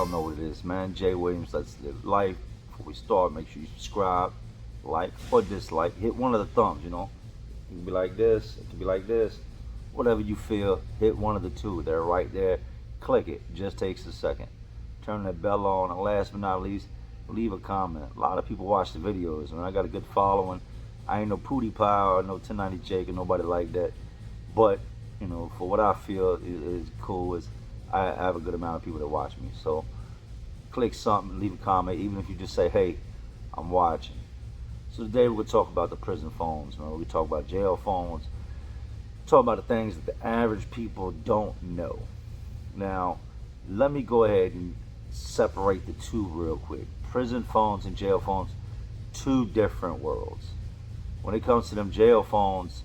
y'all know what it is, man. Jay Williams, let's live life. Before we start, make sure you subscribe, like, or dislike. Hit one of the thumbs, you know. It can be like this, it can be like this. Whatever you feel, hit one of the two. They're right there. Click it. Just takes a second. Turn that bell on, and last but not least, leave a comment. A lot of people watch the videos, and I got a good following. I ain't no Pootie Pie or no 1090 Jake or nobody like that. But, you know, for what I feel is cool is I have a good amount of people that watch me. So click something, leave a comment, even if you just say, hey, I'm watching. So today we're going to talk about the prison phones. You know, we talk about jail phones. Talk about the things that the average people don't know. Now, let me go ahead and separate the two real quick. Prison phones and jail phones, two different worlds. When it comes to them jail phones,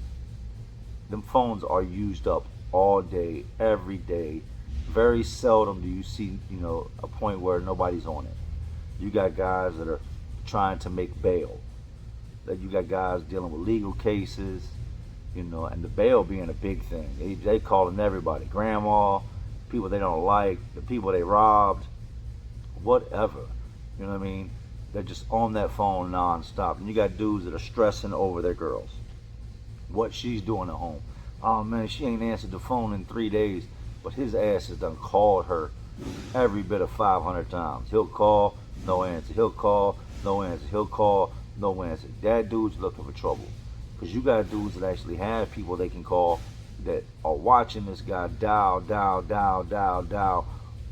them phones are used up all day, every day. Very seldom do you see, you know, a point where nobody's on it. You got guys that are trying to make bail. That you got guys dealing with legal cases, you know, and the bail being a big thing. They calling everybody, grandma, people they don't like, the people they robbed, whatever. You know what I mean? They're just on that phone non-stop. And you got dudes that are stressing over their girls. What she's doing at home. Oh man, she ain't answered the phone in 3 days. But his ass has done called her every bit of 500 times. He'll call, no answer. He'll call, no answer. He'll call, no answer. That dude's looking for trouble. Because you got dudes that actually have people they can call that are watching this guy dial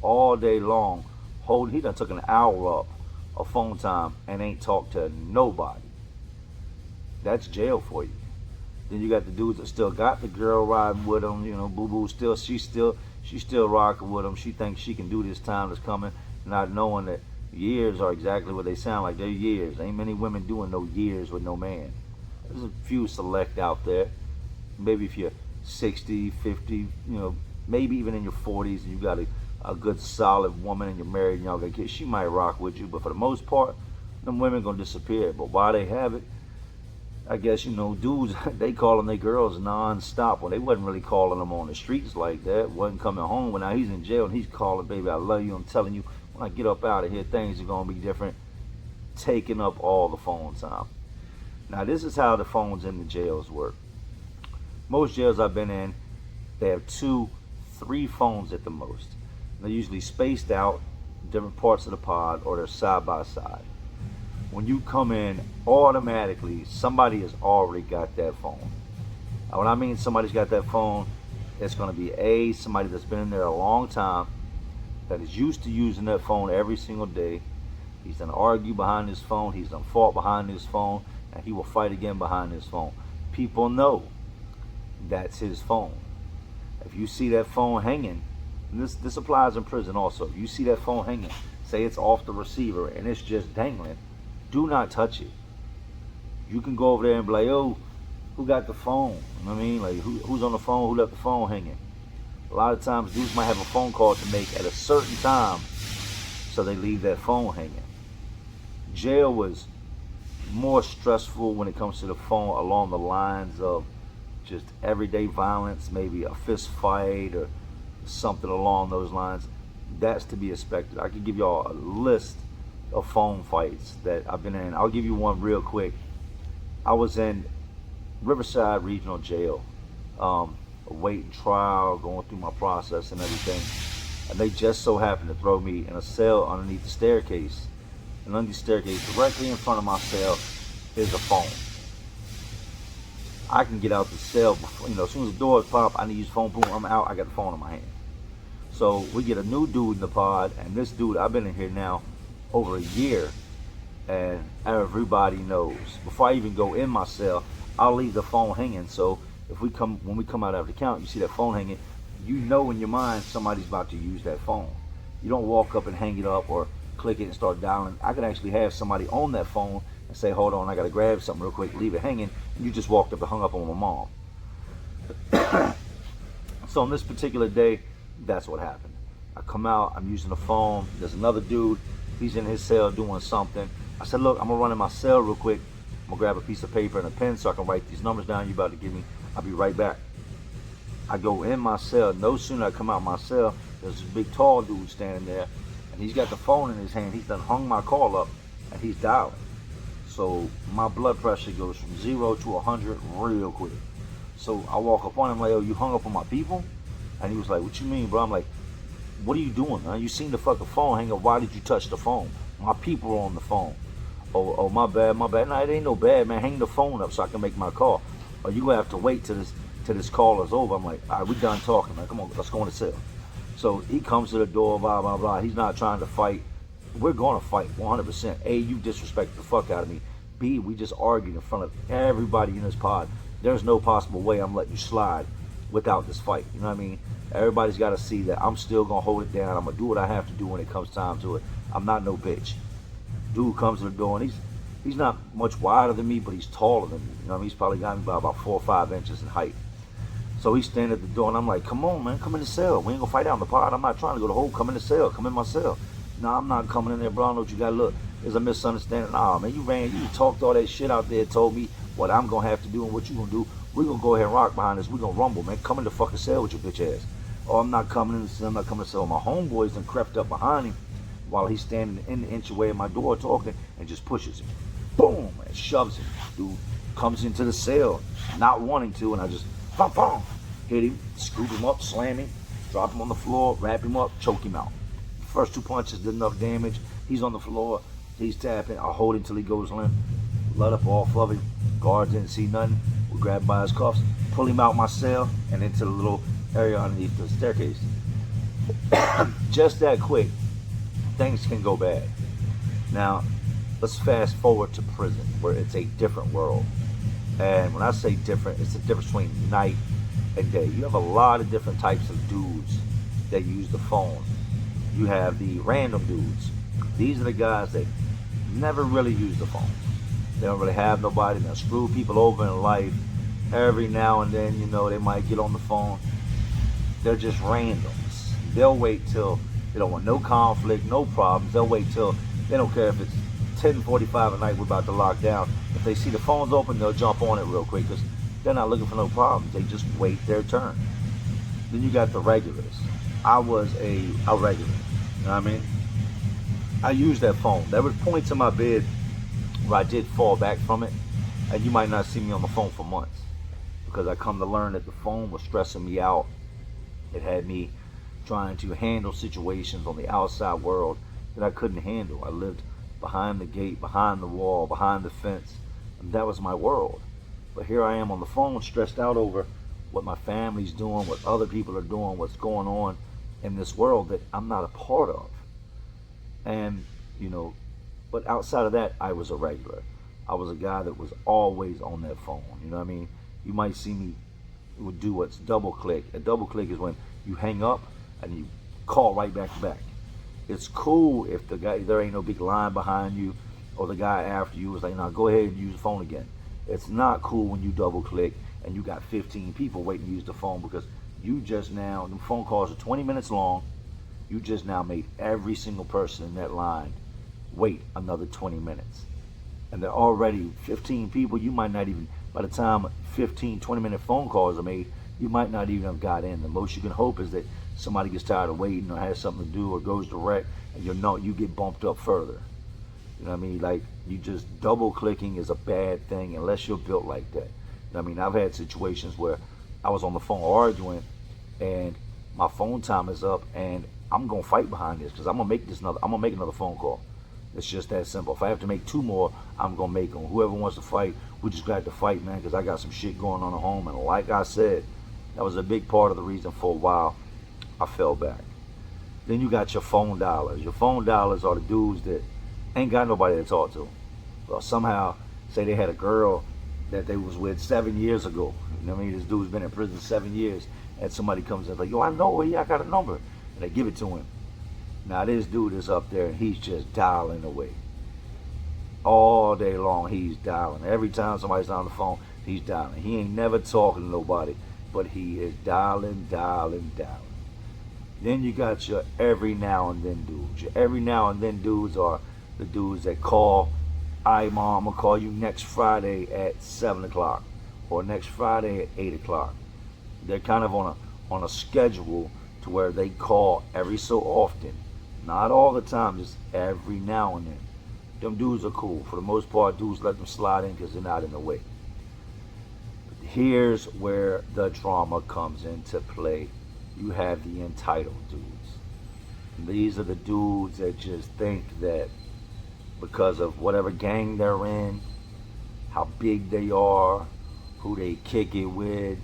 all day long. He done took an hour up of phone time and ain't talked to nobody. That's jail for you. Then you got the dudes that still got the girl riding with them, you know, boo-boo she's still rocking with them. She thinks she can do this time that's coming, not knowing that years are exactly what they sound like. They're years. Ain't many women doing no years with no man. There's a few select out there. Maybe if you're 60, 50, you know, maybe even in your 40s and you got a good solid woman and you're married and y'all got kids, she might rock with you. But for the most part, them women gonna disappear. But while they have it, I guess, you know, dudes, they calling their girls non-stop. Well, they wasn't really calling them on the streets like that. Wasn't coming home. When now he's in jail and he's calling, baby, I love you. I'm telling you, when I get up out of here, things are going to be different. Taking up all the phone time. Now, this is how the phones in the jails work. Most jails I've been in, they have 2, 3 phones at the most. They're usually spaced out, different parts of the pod, or they're side by side. When you come in, automatically somebody has already got that phone. Now, when I mean somebody's got that phone, it's going to be somebody that's been in there a long time, that is used to using that phone every single day. He's done argue behind his phone, he's done fought behind his phone, and he will fight again behind his phone. People know that's his phone. If you see that phone hanging, and this applies in prison also, if you see that phone hanging, say it's off the receiver and it's just dangling, do not touch it. You can go over there and be like, yo, who got the phone? You know what I mean? Like, who's on the phone? Who left the phone hanging? A lot of times, dudes might have a phone call to make at a certain time, so they leave that phone hanging. Jail was more stressful when it comes to the phone along the lines of just everyday violence, maybe a fist fight or something along those lines. That's to be expected. I could give y'all a list of phone fights that I've been in. I'll give you one real quick. I was in Riverside Regional Jail, awaiting trial, going through my process and everything, and they just so happened to throw me in a cell underneath the staircase. And underneath the staircase, directly in front of my cell, is a phone. I can get out the cell before, you know, as soon as the doors pop, I need to use phone, boom, I'm out, I got the phone in my hand. So we get a new dude in the pod, and this dude, I've been in here now over a year, and everybody knows. Before I even go in my cell, I'll leave the phone hanging. So if when we come out of the count, you see that phone hanging, you know in your mind somebody's about to use that phone. You don't walk up and hang it up or click it and start dialing. I can actually have somebody on that phone and say, hold on, I gotta grab something real quick, leave it hanging, and you just walked up and hung up on my mom. So on this particular day, that's what happened. I come out, I'm using the phone, there's another dude, he's in his cell doing something. I said, look, I'm gonna run in my cell real quick, I'm gonna grab a piece of paper and a pen so I can write these numbers down you about to give me. I'll be right back. I go in my cell. No sooner I come out my cell, there's this big tall dude standing there, and he's got the phone in his hand. He's done hung my call up, and he's dialing. So my blood pressure goes from 0 to 100 real quick. So I walk up on him like, "Yo, you hung up on my people?" And he was like, "What you mean, bro?" I'm like, "What are you doing, man? You seen the fucking phone hang up. Why did you touch the phone? My people are on the phone." Oh, my bad, my bad. No, it ain't no bad, man. Hang the phone up so I can make my call. Or you gonna have to wait till this call is over. I'm like, "All right, we done talking, man. Come on, let's go in the cell." So he comes to the door, blah, blah, blah. He's not trying to fight. We're going to fight 100%. A, you disrespect the fuck out of me. B, we just argued in front of everybody in this pod. There's no possible way I'm letting you slide without this fight. You know what I mean? Everybody's got to see that I'm still going to hold it down. I'm going to do what I have to do when it comes time to it. I'm not no bitch. Dude comes to the door, and he's not much wider than me, but he's taller than me. You know what I mean? He's probably got me by about 4 or 5 inches in height. So he's standing at the door, and I'm like, "Come on, man, come in the cell. We ain't gonna fight out in the pod. I'm not trying to go to the hole. Come in the cell. Come in my cell." "No, I'm not coming in there, bro. I know what you got. Look, there's a misunderstanding." "Nah, man, you talked all that shit out there, told me what I'm gonna have to do and what you gonna do. We're gonna go ahead and rock behind this. We're gonna rumble, man. Come in the fucking cell with your bitch ass." "Oh, I'm not coming in the cell. I'm not coming in the cell." My homeboys done crept up behind him while he's standing in the inch away at my door talking and just pushes him. Boom, and shoves him. Dude comes into the cell, not wanting to, and I just, boom, boom. Hit him, scoop him up, slam him, drop him on the floor, wrap him up, choke him out. First 2 punches did enough damage. He's on the floor, he's tapping. I hold him till he goes limp. Let up off of him. Guards didn't see nothing. We grab him by his cuffs, pull him out my cell and into the little area underneath the staircase. Just that quick, things can go bad. Now, let's fast forward to prison, where it's a different world. And when I say different, it's the difference between night and day. You have a lot of different types of dudes that use the phone. You have the random dudes. These are the guys that never really use the phone. They don't really have nobody. They'll screw people over in life. Every now and then, you know, they might get on the phone. They're just randoms. They'll wait till they don't want no conflict, no problems. They'll wait till, they don't care if it's 10:45 at night, we're about to lock down. If they see the phone's open, they'll jump on it real quick because they're not looking for no problems. They just wait their turn. Then you got the regulars. I was a regular. You know what I mean? I used that phone. There was points in my bed where I did fall back from it, and you might not see me on the phone for months because I come to learn that the phone was stressing me out. It had me trying to handle situations on the outside world that I couldn't handle. I lived behind the gate, behind the wall, behind the fence, and that was my world. But here I am on the phone, stressed out over what my family's doing, what other people are doing, what's going on in this world that I'm not a part of. And, you know, but outside of that, I was a regular. I was a guy that was always on that phone. You know what I mean? You might see me would do what's double click. A double click is when you hang up and you call right back to back. It's cool if the guy, there ain't no big line behind you, or the guy after you is like, "No, go ahead and use the phone again." It's not cool when you double click and you got 15 people waiting to use the phone because you just now, the phone calls are 20 minutes long. You just now made every single person in that line wait another 20 minutes. And they're already 15 people. You might not even, by the time 15, 20-minute phone calls are made, you might not even have got in. The most you can hope is that somebody gets tired of waiting or has something to do or goes direct and you get bumped up further. You know what I mean? Like, you just double clicking is a bad thing unless you're built like that. You know what I mean? I've had situations where I was on the phone arguing and my phone time is up and I'm gonna fight behind this because I'm gonna make another phone call. It's just that simple. If I have to make 2 more, I'm gonna make them. Whoever wants to fight, we just got to fight, man, because I got some shit going on at home. And like I said, that was a big part of the reason for a while I fell back. Then you got your phone dialers. Your phone dialers are the dudes that ain't got nobody to talk to. Well, somehow, say they had a girl that they was with 7 years ago. You know what I mean? This dude's been in prison 7 years, and somebody comes in like, "Yo, I know her. Yeah, I got a number," and they give it to him. Now this dude is up there and he's just dialing away. All day long he's dialing. Every time somebody's on the phone, he's dialing. He ain't never talking to nobody, but he is dialing. Then you got your every now and then dudes. Your every now and then dudes are the dudes that call, "All right, Mom, I'm gonna call you next Friday at 7 o'clock or next Friday at 8 o'clock. They're kind of on a schedule to where they call every so often. Not all the time, just every now and then. Them dudes are cool. For the most part, dudes let them slide in because they're not in the way. But here's where the drama comes into play. You have the entitled dudes. And these are the dudes that just think that because of whatever gang they're in, how big they are, who they kick it with,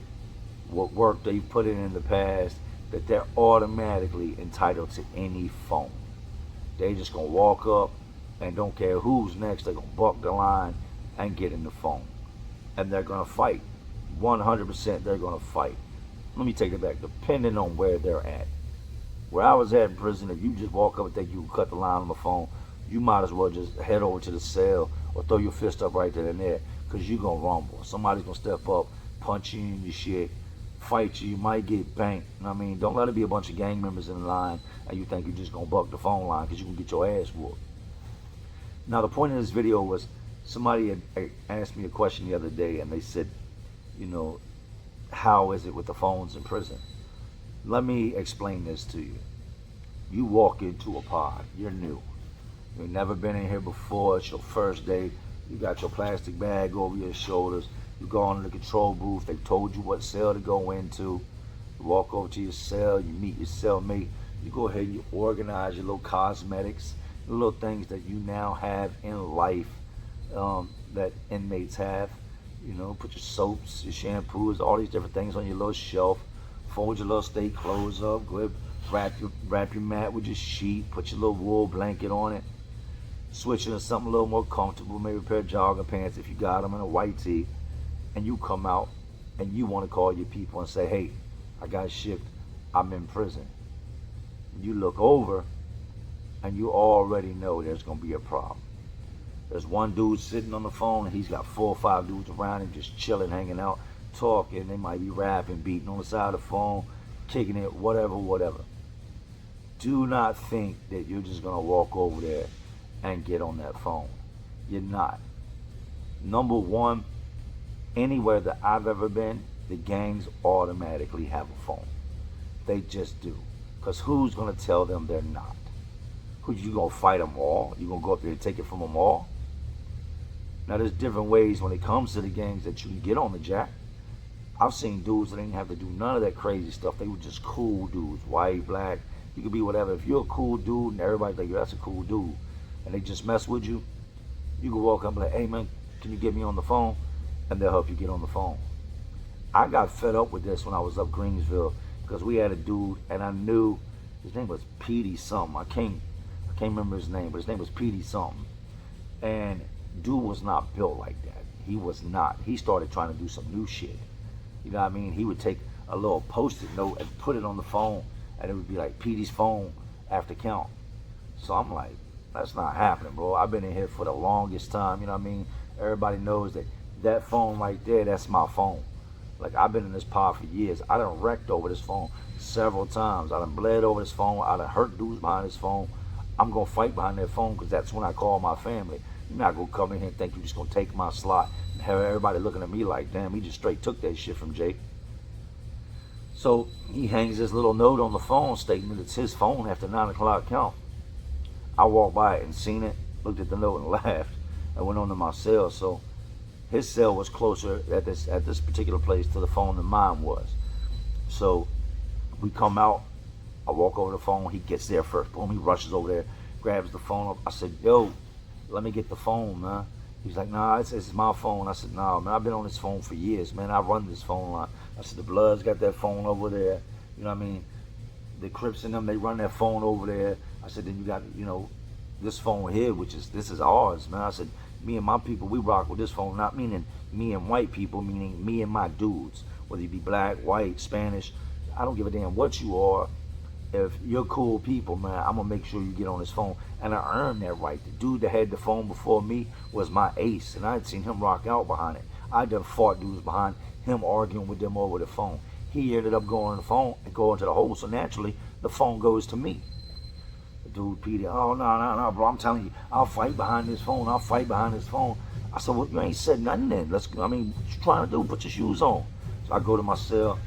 what work they've put in the past, that they're automatically entitled to any phone. They just gonna walk up and don't care who's next, they're gonna buck the line and get in the phone. And they're gonna fight. 100% they're gonna fight. Let me take it back, depending on where they're at. Where I was at in prison, if you just walk up and think you can cut the line on the phone, you might as well just head over to the cell or throw your fist up right then and there, because you're gonna rumble. Somebody's gonna step up, punch you in your shit, fight you, you might get banked. I mean, don't let it be a bunch of gang members in line and you think you're just gonna buck the phone line because you can get your ass whooped. Now, the point of this video was somebody had asked me a question the other day, and they said, you know, how is it with the phones in prison? Let me explain this to you. You walk into a pod, you're new. You've never been in here before, it's your first day. You got your plastic bag over your shoulders. You go on to the control booth, they've told you what cell to go into. You walk over to your cell, you meet your cellmate. You go ahead and you organize your little cosmetics, the little things that you now have in life that inmates have. You know, put your soaps, your shampoos, all these different things on your little shelf. Fold your little state clothes up. Go ahead, wrap your mat with your sheet. Put your little wool blanket on it. Switch into something a little more comfortable. Maybe a pair of jogging pants if you got them, and a white tee. And you come out and you want to call your people and say, hey, I got shipped. I'm in prison. You look over and you already know there's going to be a problem. There's one dude sitting on the phone and he's got 4 or 5 dudes around him just chilling, hanging out, talking. They might be rapping, beating on the side of the phone, kicking it, whatever. Do not think that you're just going to walk over there and get on that phone. You're not. Number one, anywhere that I've ever been, the gangs automatically have a phone. They just do. Because who's going to tell them they're not? Who, you going to fight them all? You going to go up there and take it from them all? Now, there's different ways when it comes to the gangs that you can get on the jack. I've seen dudes that didn't have to do none of that crazy stuff. They were just cool dudes, white, black. You could be whatever. If you're a cool dude and everybody think that's a cool dude, and they just mess with you, you can walk up and be like, hey man, can you get me on the phone? And they'll help you get on the phone. I got fed up with this when I was up Greensville, because we had a dude, and I knew his name was Petey something. I can't remember his name, but his name was Petey something. And dude was not built like that. He was not. He started trying to do some new shit. You know what I mean? He would take a little post-it note and put it on the phone, and it would be like Petey's phone after count. So I'm like, that's not happening, bro. I've been in here for the longest time. You know what I mean? Everybody knows that phone right there, that's my phone. Like, I've been in this pod for years. I done wrecked over this phone several times. I done bled over this phone. I done hurt dudes behind this phone. I'm going to fight behind that phone because that's when I call my family. You're not going to come in here and think you're just going to take my slot and have everybody looking at me like, damn, he just straight took that shit from Jake. So he hangs this little note on the phone stating that it's his phone after 9 o'clock count. I walked by it and seen it, looked at the note and laughed. I went on to my cell. So his cell was closer at this particular place to the phone than mine was. So we come out, I walk over the phone, he gets there first. Boom, he rushes over there, grabs the phone up. I said, yo, let me get the phone, man. He's like, nah, it's my phone. I said, nah, man, I've been on this phone for years, man. I run this phone line. I said, the Bloods got that phone over there. You know what I mean? The Crips and them, they run that phone over there. I said, then you got, you know, this phone here, this is ours, man. I said, me and my people, we rock with this phone, not meaning me and white people, meaning me and my dudes, whether you be black, white, Spanish. I don't give a damn what you are. If you're cool people, man, I'm going to make sure you get on this phone. And I earned that right. The dude that had the phone before me was my ace, and I had seen him rock out behind it. I done fought dudes behind him arguing with them over the phone. He ended up going on the phone and going to the hole, so naturally, the phone goes to me. The dude, Peter, oh, no, bro, I'm telling you, I'll fight behind this phone. I'll fight behind this phone. I said, well, you ain't said nothing then. What you trying to do? Put your shoes on. So I go to my cell,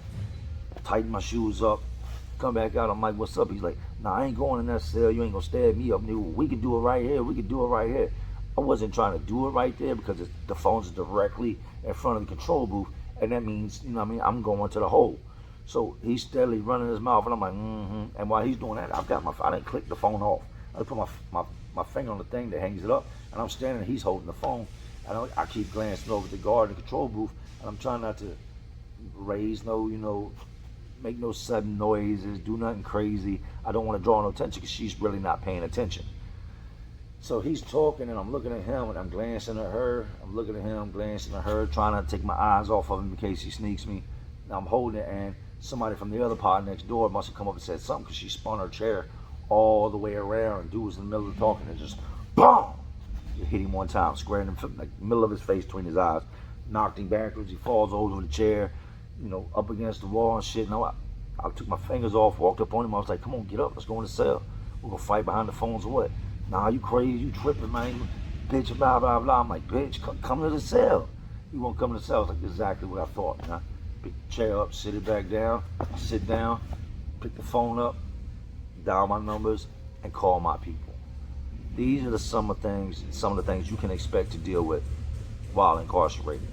tighten my shoes up, Come back out. I'm like, what's up? He's like, nah, I ain't going in that cell. You ain't gonna stab me up. We can do it right here. We can do it right here. I wasn't trying to do it right there because the phone's directly in front of the control booth, and that means, you know what I mean, I'm going to the hole. So he's steadily running his mouth, and I'm like, mm-hmm. And while he's doing that, I didn't click the phone off. I put my finger on the thing that hangs it up, and I'm standing there, he's holding the phone. And I keep glancing over at the guard in the control booth, and I'm trying not to raise make no sudden noises, do nothing crazy. I don't want to draw no attention because she's really not paying attention. So he's talking, and I'm looking at him, and I'm glancing at her. I'm looking at him, glancing at her, trying not to take my eyes off of him in case he sneaks me. Now I'm holding it, and somebody from the other pod next door must have come up and said something because she spun her chair all the way around, and dude was in the middle of talking, and just boom! It hit him one time, square in the like, middle of his face, between his eyes, knocked him backwards. He falls over the chair, up against the wall and shit. I took my fingers off, walked up on him. I was like, come on, get up, let's go in the cell. We're gonna fight behind the phones or what? Nah, you crazy, you tripping, man. Bitch, blah, blah, blah. I'm like, bitch, come to the cell. He won't come to the cell. It's like exactly what I thought. Pick the chair up, sit it back down, sit down, pick the phone up, dial my numbers, and call my people. These are some of the things you can expect to deal with while incarcerated.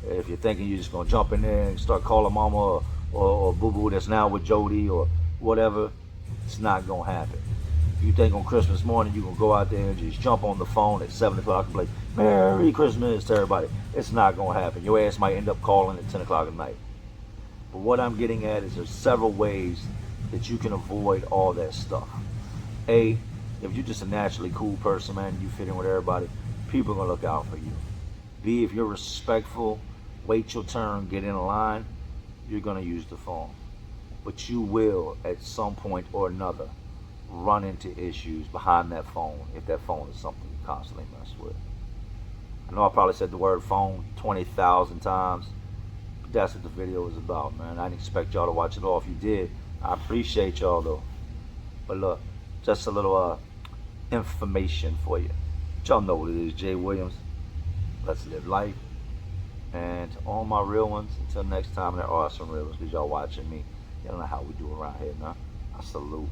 If you're thinking you're just gonna jump in there and start calling mama or boo-boo that's now with Jody or whatever, it's not gonna happen. If you think on Christmas morning you're gonna go out there and just jump on the phone at 7 o'clock and be like, Merry Christmas to everybody, it's not gonna happen. Your ass might end up calling at 10 o'clock at night. But what I'm getting at is there's several ways that you can avoid all that stuff. A, if you're just a naturally cool person, man, you fit in with everybody, people are gonna look out for you. B, if you're respectful, wait your turn, get in line, you're gonna use the phone. But you will, at some point or another, run into issues behind that phone if that phone is something you constantly mess with. I know I probably said the word phone 20,000 times, but that's what the video is about, man. I didn't expect y'all to watch it all. If you did, I appreciate y'all though. But look, just a little information for you. Y'all know what it is, Jay Williams. Let's live life. And to all my real ones, until next time, there are some real ones because y'all watching me. Y'all know how we do around here, man. I salute.